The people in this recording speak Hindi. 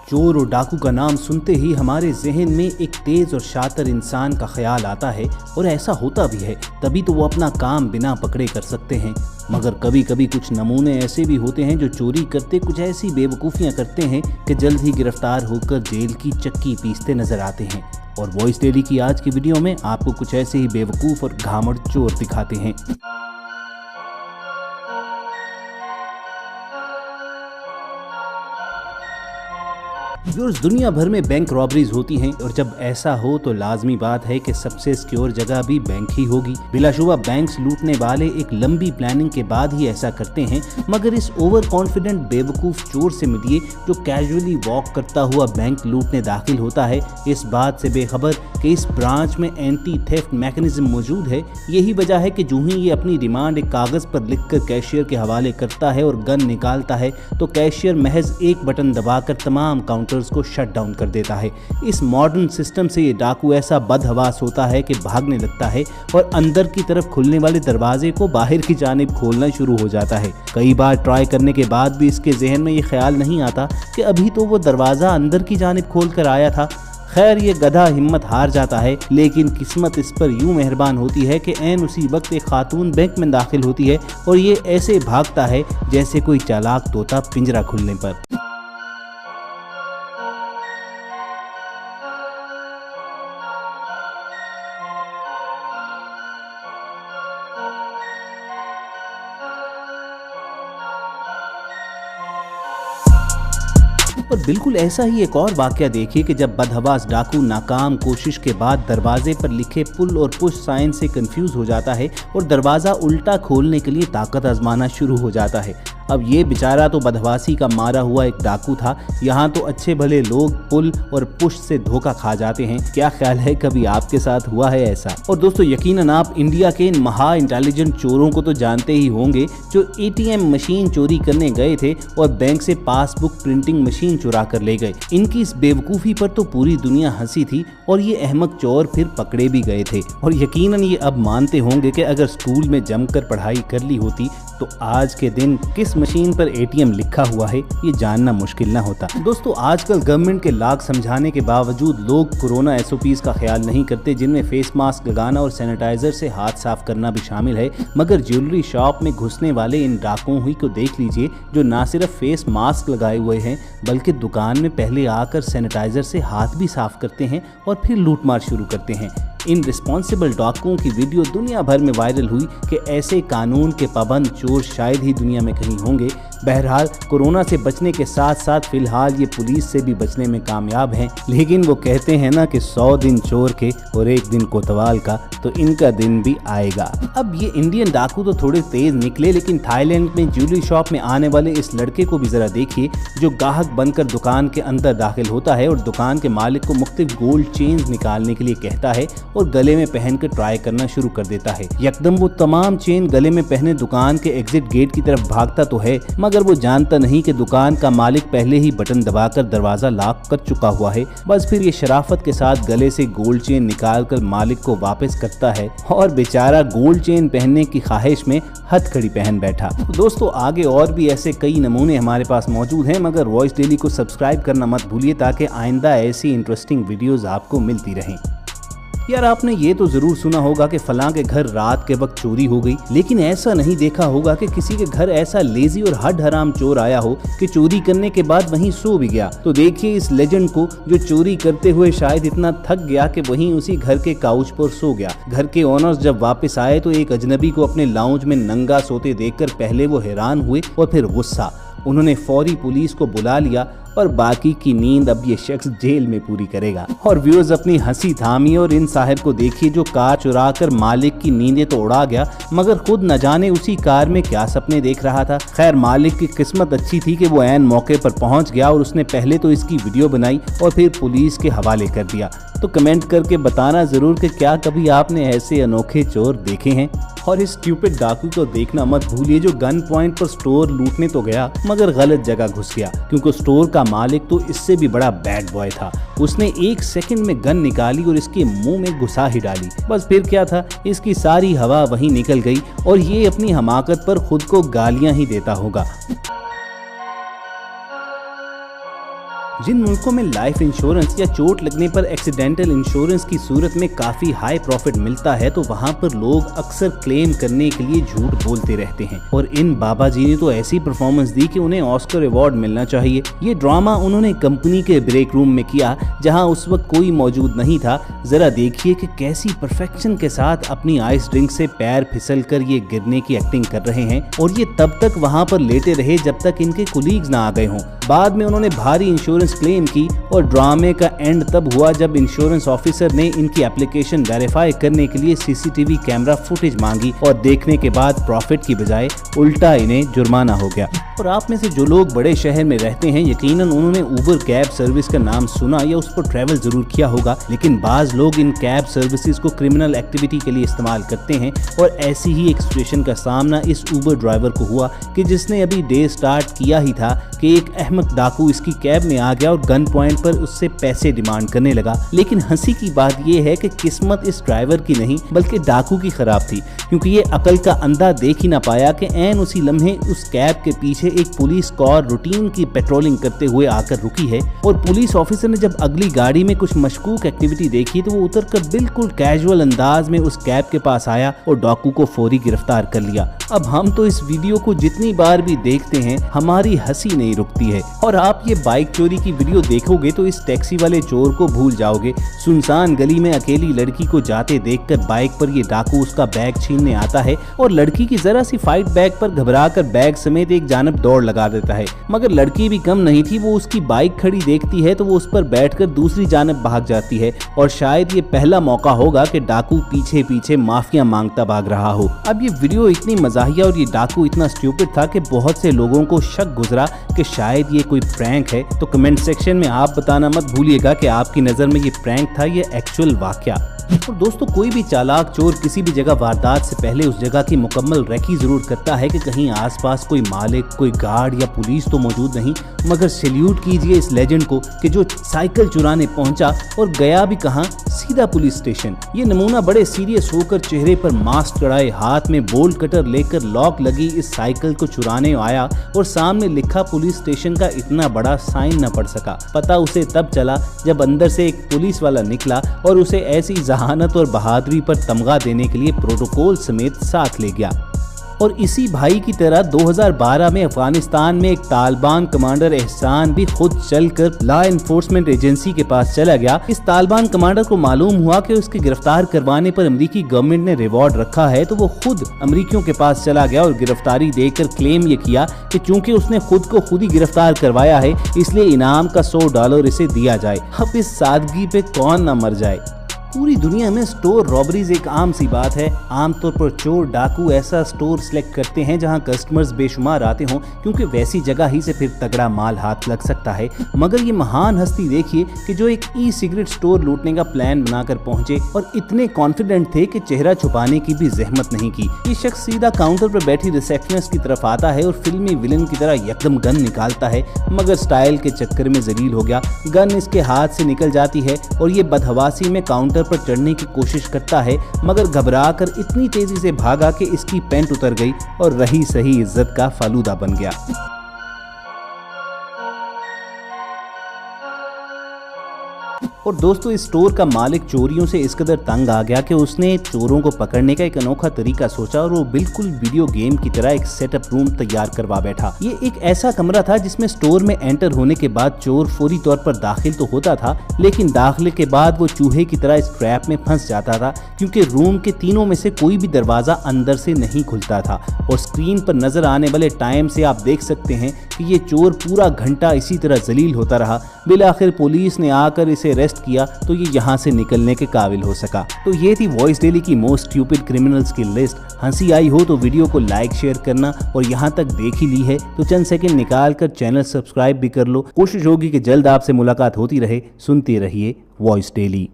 चोर और डाकू का नाम सुनते ही हमारे जहन में एक तेज और शातिर इंसान का ख्याल आता है, और ऐसा होता भी है, तभी तो वो अपना काम बिना पकड़े कर सकते हैं। मगर कभी कभी कुछ नमूने ऐसे भी होते हैं जो चोरी करते कुछ ऐसी बेवकूफ़ियां करते हैं कि जल्द ही गिरफ्तार होकर जेल की चक्की पीसते नजर आते हैं। और वॉइस डेली की आज की वीडियो में आपको कुछ ऐसे ही बेवकूफ़ और घामड़ चोर दिखाते हैं। व्यूअर्स, दुनिया भर में बैंक रॉबरीज होती हैं, और जब ऐसा हो तो लाजमी बात है कि सबसे सिक्योर जगह भी बैंक ही होगी। बिलाशुबा बैंक्स लूटने वाले एक लंबी प्लानिंग के बाद ही ऐसा करते हैं, मगर इस ओवर कॉन्फिडेंट बेवकूफ चोर से मिलिए जो कैजुअली वॉक करता हुआ बैंक लूटने दाखिल होता है, इस बात से बेखबर कि इस ब्रांच में एंटी थेफ्ट मैकेनिज्म मौजूद है। यही वजह है कि जो ही ये अपनी डिमांड एक कागज पर लिखकर कैशियर के हवाले करता है और गन निकालता है, तो कैशियर महज एक बटन दबाकर तमाम काउंटर्स को शट डाउन कर देता है। इस मॉडर्न सिस्टम से ये डाकू ऐसा बदहवास होता है कि भागने लगता है और अंदर की तरफ खुलने वाले दरवाजे को बाहर की जानिब खोलना शुरू हो जाता है। कई बार ट्राई करने के बाद भी इसके जहन में ये ख्याल नहीं आता कि अभी तो वो दरवाजा अंदर की जानिब खोल कर आया था। खैर, ये गधा हिम्मत हार जाता है, लेकिन किस्मत इस पर यूं मेहरबान होती है कि ऐन उसी वक्त एक खातून बैंक में दाखिल होती है और ये ऐसे भागता है जैसे कोई चालाक तोता पिंजरा खुलने पर। और बिल्कुल ऐसा ही एक और वाकया देखिए कि जब बदहवास डाकू नाकाम कोशिश के बाद दरवाजे पर लिखे पुल और पुश साइन से कंफ्यूज हो जाता है और दरवाज़ा उल्टा खोलने के लिए ताकत आजमाना शुरू हो जाता है। अब ये बेचारा तो बदहवासी का मारा हुआ एक डाकू था, यहाँ तो अच्छे भले लोग पुल और पुश से धोखा खा जाते हैं। क्या ख्याल है, कभी आपके साथ हुआ है ऐसा? और दोस्तों, यकीनन आप इंडिया के इन महा इंटेलिजेंट चोरों को तो जानते ही होंगे जो एटीएम मशीन चोरी करने गए थे और बैंक से पासबुक प्रिंटिंग मशीन चुरा कर ले गए। इनकी इस बेवकूफ़ी पर तो पूरी दुनिया हंसी थी और ये अहमक चोर फिर पकड़े भी गए थे। और यकीनन ये अब मानते होंगे कि अगर स्कूल में जमकर पढ़ाई कर ली होती तो आज के दिन किस मशीन पर एटीएम लिखा हुआ है ये जानना मुश्किल ना होता। दोस्तों, आजकल गवर्नमेंट के लाख समझाने के बावजूद लोग कोरोना एसओपीज का ख्याल नहीं करते, जिनमें फेस मास्क लगाना और सैनिटाइजर से हाथ साफ करना भी शामिल है। मगर ज्वेलरी शॉप में घुसने वाले इन डाकुओं ही को देख लीजिए जो ना सिर्फ फेस मास्क लगाए हुए हैं बल्कि दुकान में पहले आकर सैनिटाइजर से हाथ भी साफ करते हैं और फिर लूटमार शुरू करते हैं। इन रिस्पॉन्सिबल डाकुओं की वीडियो दुनिया भर में वायरल हुई कि ऐसे कानून के पाबंद चोर शायद ही दुनिया में कहीं होंगे। बहरहाल, कोरोना से बचने के साथ साथ फिलहाल ये पुलिस से भी बचने में कामयाब हैं। लेकिन वो कहते हैं ना कि 100 दिन चोर के और एक दिन कोतवाल का, तो इनका दिन भी आएगा। अब ये इंडियन डाकू तो थोड़े तेज निकले, लेकिन थाईलैंड में ज्वेलरी शॉप में आने वाले इस लड़के को भी जरा देखिए जो ग्राहक बनकर दुकान के अंदर दाखिल होता है और दुकान के मालिक को मुख्तलिफ गोल्ड चेन्स निकालने के लिए कहता है और गले में पहनकर ट्राई करना शुरू कर देता है। यकदम वो तमाम चेन गले में पहने दुकान के एग्जिट गेट की तरफ भागता तो है, मगर वो जानता नहीं कि दुकान का मालिक पहले ही बटन दबाकर दरवाजा लॉक कर चुका हुआ है। बस फिर ये शराफत के साथ गले से गोल्ड चेन निकालकर मालिक को वापस करता है और बेचारा गोल्ड चेन पहनने की ख्वाहिश में हथकड़ी पहन बैठा। दोस्तों, आगे और भी ऐसे कई नमूने हमारे पास मौजूद हैं, मगर वॉइस डेली को सब्सक्राइब करना मत भूलिए ताकि आइंदा ऐसी इंटरेस्टिंग वीडियोस आपको मिलती रहें। यार, आपने ये तो जरूर सुना होगा कि फलां के घर रात के वक्त चोरी हो गई, लेकिन ऐसा नहीं देखा होगा कि किसी के घर ऐसा लेजी और हड हराम चोर आया हो कि चोरी करने के बाद वहीं सो भी गया। तो देखिए इस लेजेंड को जो चोरी करते हुए शायद इतना थक गया कि वहीं उसी घर के काउच पर सो गया। घर के ओनर्स जब वापस आए तो एक अजनबी को अपने लाउंज में नंगा सोते देखकर पहले वो हैरान हुए और फिर गुस्सा। उन्होंने फौरी पुलिस को बुला लिया और बाकी की नींद अब ये शख्स जेल में पूरी करेगा। और व्यूअर्स, अपनी हंसी थामिए और इन साहिब को देखिए जो कार चुरा कर मालिक की नींदें तो उड़ा गया, मगर खुद न जाने उसी कार में क्या सपने देख रहा था। खैर, मालिक की किस्मत अच्छी थी कि वो ऐन मौके पर पहुंच गया और उसने पहले तो इसकी वीडियो बनाई और फिर पुलिस के हवाले कर दिया। तो कमेंट करके बताना जरूर कि क्या कभी आपने ऐसे अनोखे चोर देखे हैं। और इस स्टूपिड डाकू को देखना मत भूलिए जो गन पॉइंट पर स्टोर लूटने तो गया मगर गलत जगह घुस गया, क्योंकि स्टोर का मालिक तो इससे भी बड़ा बैड बॉय था। उसने एक सेकंड में गन निकाली और इसके मुंह में घुसा ही डाली। बस फिर क्या था, इसकी सारी हवा वहीं निकल गई और ये अपनी हमाकत पर खुद को गालियां ही देता होगा। जिन मुल्कों में लाइफ इंश्योरेंस या चोट लगने पर एक्सीडेंटल इंश्योरेंस की सूरत में काफी हाई प्रॉफिट मिलता है, तो वहाँ पर लोग अक्सर क्लेम करने के लिए झूठ बोलते रहते हैं। और इन बाबा जी ने तो ऐसी परफॉर्मेंस दी कि उन्हें ऑस्कर अवार्ड मिलना चाहिए। ये ड्रामा उन्होंने कंपनी के ब्रेक रूम में किया, जहाँ उस वक्त कोई मौजूद नहीं था। जरा देखिए कि कैसी परफेक्शन के साथ अपनी आइस ड्रिंक से पैर फिसल कर ये गिरने की एक्टिंग कर रहे हैं, और ये तब तक वहाँ पर लेटे रहे जब तक इनके कुलीग्स ना आ गए हों। बाद में उन्होंने भारी इंश्योरेंस क्लेम की, और ड्रामे का एंड तब हुआ जब इंश्योरेंस ऑफिसर ने इनकी एप्लीकेशन वेरीफाई करने के लिए सीसीटीवी कैमरा फुटेज मांगी, और देखने के बाद प्रॉफिट की बजाय उल्टा इन्हें जुर्माना हो गया। और आप में से जो लोग बड़े शहर में रहते हैं, यकीनन उन्होंने उबर कैब सर्विस का नाम सुना या उस पर ट्रैवल जरूर किया होगा, लेकिन बाज लोग इन कैब सर्विसेज को क्रिमिनल एक्टिविटी के लिए इस्तेमाल करते हैं। और ऐसी ही एक सिचुएशन का सामना इस उबर ड्राइवर को हुआ कि जिसने अभी डे स्टार्ट किया ही था कि एक अहमक डाकू इसकी कैब में आ गया और गन पॉइंट पर उससे पैसे डिमांड करने लगा। लेकिन हंसी की बात यह है कि किस्मत इस ड्राइवर की नहीं बल्कि डाकू की खराब थी, क्योंकि ये अकल का अंधा देख ही ना पाया कि ऐन उसी लम्हे उस कैब के पीछे एक पुलिस कार रूटीन की पेट्रोलिंग करते हुए आकर रुकी है। और पुलिस ऑफिसर ने जब अगली गाड़ी में कुछ मशकूक एक्टिविटी देखी तो वो उतरकर बिल्कुल कैजुअल अंदाज में उस कैब के पास आया और डाकू को फौरी गिरफ्तार कर लिया। अब हम तो इस वीडियो को जितनी बार भी देखते हैं हमारी हंसी नहीं रुकती है। और आप ये बाइक चोरी की वीडियो देखोगे तो इस टैक्सी वाले चोर को भूल जाओगे। सुनसान गली में अकेली लड़की को जाते देखकर बाइक पर ये डाकू उसका बैग छीनने आता है, और लड़की की जरा सी फाइट बैग पर घबराकर बैग समेत एक जानब दौड़ लगा देता है। मगर लड़की भी कम नहीं थी, वो उसकी बाइक खड़ी देखती है तो वो उस पर बैठकर दूसरी जानब भाग जाती है। और शायद ये पहला मौका होगा कि डाकू पीछे पीछे माफिया मांगता भाग रहा हो। अब ये वीडियो इतनी मजाहिया और ये डाकू इतना स्टूपिड था कि बहुत से लोगों को शक गुजरा कि शायद ये कोई प्रैंक है। तो कमेंट सेक्शन में आप बताना मत भूलिएगा कि आपकी नज़र में ये प्रैंक था या एक्चुअल वाकया। और दोस्तों, कोई भी चालाक चोर किसी भी जगह वारदात से पहले उस जगह की मुकम्मल रेकी जरूर करता है कि कहीं आसपास कोई मालिक, कोई गार्ड या पुलिस तो मौजूद नहीं। मगर सैल्यूट कीजिए इस लेजेंड को कि जो साइकिल चुराने पहुंचा और गया भी कहां, सीधा पुलिस स्टेशन। ये नमूना बड़े सीरियस होकर चेहरे पर मास्क चढ़ाए, हाथ में बोल्ट कटर लेकर लॉक लगी इस साइकिल को चुराने आया, और सामने लिखा पुलिस स्टेशन का इतना बड़ा साइन न पढ़ सका। पता उसे तब चला जब अंदर से एक पुलिस वाला निकला और उसे ऐसी जहानत और बहादुरी पर तमगा देने के लिए प्रोटोकॉल समेत साथ ले गया। और इसी भाई की तरह 2012 में अफगानिस्तान में एक तालिबान कमांडर एहसान भी खुद चलकर लॉ एनफोर्समेंट एजेंसी के पास चला गया। इस तालिबान कमांडर को मालूम हुआ कि उसके गिरफ्तार करवाने पर अमेरिकी गवर्नमेंट ने रिवॉर्ड रखा है, तो वो खुद अमेरिकियों के पास चला गया और गिरफ्तारी देकर क्लेम ये किया कि चूंकि उसने खुद को खुद ही गिरफ्तार करवाया है, इसलिए इनाम का $100 इसे दिया जाए। अब इस सादगी पे कौन ना मर जाए। पूरी दुनिया में स्टोर रॉबरीज एक आम सी बात है। आमतौर पर चोर डाकू ऐसा स्टोर सिलेक्ट करते हैं जहां कस्टमर्स बेशुमार आते हों, क्योंकि वैसी जगह ही से फिर तगड़ा माल हाथ लग सकता है। मगर ये महान हस्ती देखिए कि जो एक ई सिगरेट स्टोर लूटने का प्लान बनाकर पहुंचे और इतने कॉन्फिडेंट थे कि चेहरा छुपाने की भी जहमत नहीं की। ये शख्स सीधा काउंटर पर बैठी रिसेप्शनिस्ट की तरफ आता है और फिल्मी विलन की तरह एकदम गन निकालता है, मगर स्टाइल के चक्कर में जलील हो गया। गन इसके हाथ से निकल जाती है और ये बदहवासी में काउंटर पर चढ़ने की कोशिश करता है, मगर घबराकर इतनी तेजी से भागा कि इसकी पैंट उतर गई और रही सही इज्जत का फालूदा बन गया। और दोस्तों, इस स्टोर का मालिक चोरियों से इस कदर तंग आ गया कि उसने चोरों को पकड़ने का एक अनोखा तरीका सोचा और वो बिल्कुल वीडियो गेम की तरह एक सेटअप रूम तैयार करवा बैठा। ये एक ऐसा कमरा था जिसमें स्टोर में एंटर होने के बाद चोर फौरी तौर पर दाखिल तो होता था, लेकिन दाखिले के बाद वो चूहे की तरह इस ट्रैप में फंस जाता था, क्योंकि रूम के तीनों में से कोई भी दरवाजा अंदर से नहीं खुलता था। और स्क्रीन पर नजर आने वाले टाइम से आप देख सकते हैं कि ये चोर पूरा घंटा इसी तरह जलील होता रहा। बिलाखिर पुलिस ने आकर इसे अरेस्ट किया तो ये यहाँ से निकलने के काबिल हो सका। तो ये थी वॉइस डेली की मोस्ट स्टूपिड क्रिमिनल्स की लिस्ट। हंसी आई हो तो वीडियो को लाइक शेयर करना, और यहाँ तक देख ही ली है तो चंद सेकंड निकाल कर चैनल सब्सक्राइब भी कर लो। कोशिश होगी कि जल्द आपसे मुलाकात होती रहे। सुनते रहिए वॉइस डेली।